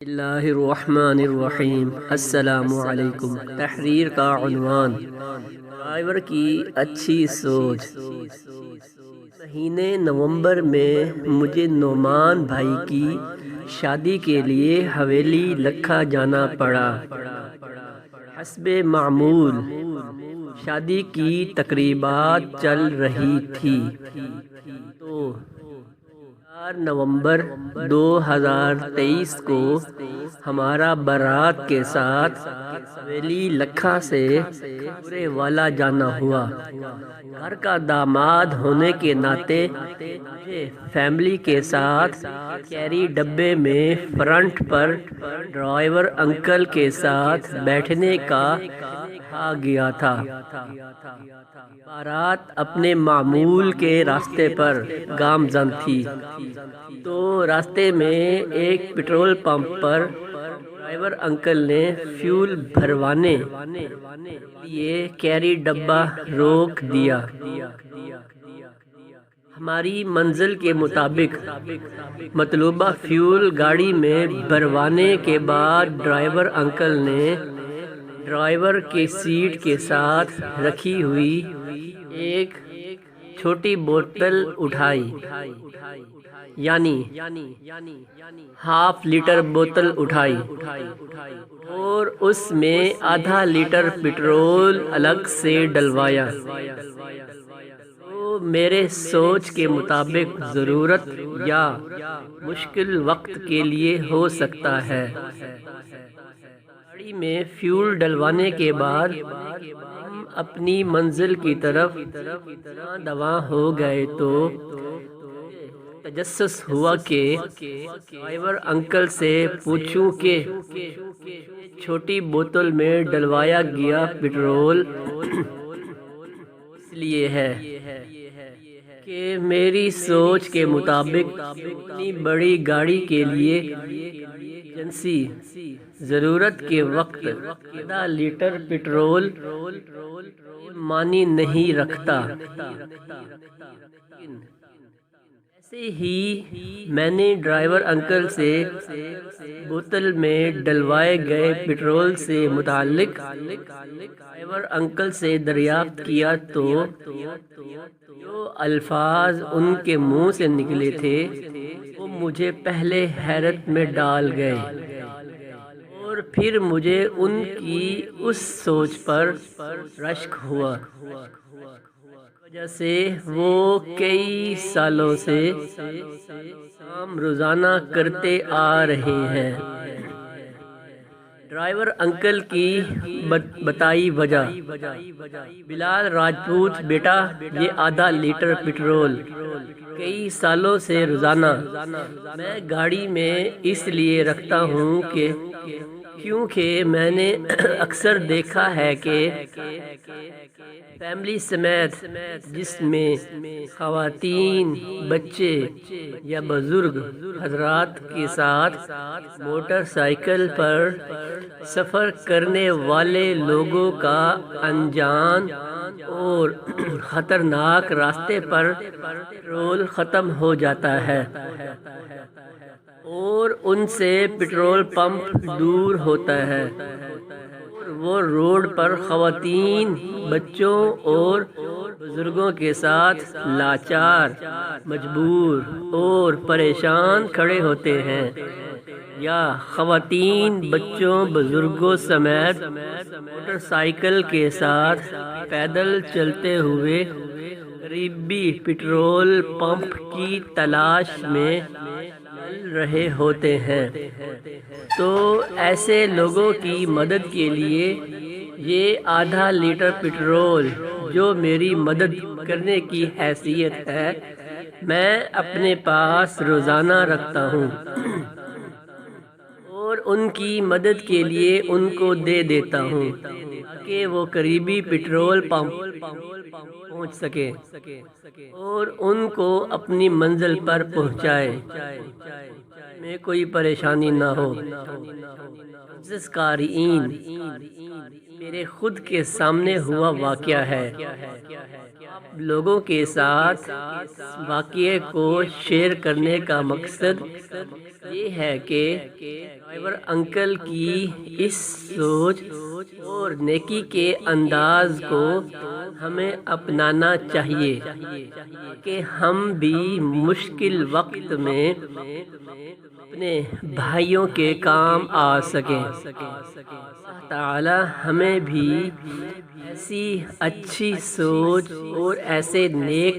اللہ الرحمن الرحیم۔ السلام علیکم۔ تحریر کا عنوان ڈرائیور کی اچھی سوچ۔ مہینے نومبر میں مجھے نعمان بھائی کی شادی کے لیے حویلی لکھا جانا پڑا۔ حسب معمول شادی کی تقریبات چل رہی تھی تو 4 نومبر 2023 کو ہمارا بارات کے ساتھ حویلی لکھا سے پورے والا جانا ہوا۔ گھر کا داماد ہونے کے ناطے مجھے فیملی کے ساتھ کیری ڈبے میں فرنٹ پر ڈرائیور انکل کے ساتھ بیٹھنے کا کہا گیا تھا۔ بارات اپنے معمول کے راستے پر گامزن تھی تو راستے میں ایک پیٹرول پمپ پر ڈرائیور انکل نے فیول بھروانے لیے کیری ڈبہ روک دیا۔ ہماری منزل کے مطابق مطلوبہ فیول گاڑی میں بھروانے کے بعد ڈرائیور انکل نے ڈرائیور کے سیٹ کے ساتھ رکھی ہوئی ایک چھوٹی بوتل اٹھائی، یعنی ½ لیٹر بوتل اٹھائی اور اس میں ½ لیٹر پٹرول الگ سے ڈلوایا۔ تو میرے سوچ کے مطابق ضرورت یا مشکل وقت کے لیے ہو سکتا ہے۔ گاڑی میں فیول ڈلوانے کے بعد ہم اپنی منزل کی طرف رواں ہو گئے تو تجسس ہوا کہ ڈرائیور انکل سے پوچھوں کہ چھوٹی بوتل میں ڈلوایا گیا پٹرول اس لیے ہے کہ میری سوچ کے مطابق اتنی بڑی گاڑی کے لیے ایجنسی ضرورت کے وقت ½ لیٹر پٹرول معنی نہیں رکھتا۔ ایسے ہی میں نے ڈرائیور انکل سے بوتل میں ڈلوائے گئے پٹرول سے متعلق ڈرائیور انکل سے دریافت کیا تو جو الفاظ ان کے منہ سے نکلے تھے وہ مجھے پہلے حیرت میں ڈال گئے اور پھر مجھے ان کی اس سوچ پر رشک ہوا وجہ سے وہ کئی سالوں سے کام روزانہ کرتے آ رہے ہیں۔ ڈرائیور انکل کی بتائی وجہ: بلال راجپوت بیٹا، یہ ½ لیٹر پٹرول کئی سالوں سے روزانہ میں گاڑی میں اس لیے رکھتا ہوں کہ کیونکہ میں نے اکثر دیکھا ہے کہ فیملی سمیت جس میں خواتین، بچے یا بزرگ حضرات کے ساتھ موٹر سائیکل پر سفر کرنے والے لوگوں کا انجان اور خطرناک راستے پر پٹرول ختم ہو جاتا ہے اور ان سے پٹرول پمپ دور ہوتا ہے اور وہ روڈ پر خواتین، بچوں اور بزرگوں کے ساتھ لاچار، مجبور اور پریشان کھڑے ہوتے ہیں، یا خواتین، بچوں، بزرگوں سمیت موٹر سائیکل کے ساتھ پیدل چلتے ہوئے قریبی پٹرول پمپ کی تلاش میں رہے ہوتے ہیں۔ تو ایسے لوگوں کی مدد کے لیے یہ ½ لیٹر پٹرول جو میری مدد کرنے کی حیثیت ہے میں اپنے پاس روزانہ رکھتا ہوں اور ان کی مدد کے لیے ان کو دے دیتا ہوں کہ وہ قریبی پٹرول پمپ پہنچ سکے اور ان کو اپنی منزل پر پہنچائے میں کوئی پریشانی نہ ہو۔ عزیز قارئین، میرے خود کے سامنے ہوا واقعہ ہے۔ لوگوں کے ساتھ واقعے کو شیئر کرنے کا مقصد یہ ہے کہ ڈرائیور انکل کی اس سوچ اور نیکی کے انداز کو ہمیں اپنانا چاہیے کہ ہم بھی مشکل وقت میں اپنے بھائیوں کے کام آ سکیں۔ اللہ تعالی ہمیں بھی ایسی اچھی سوچ اور ایسے نیک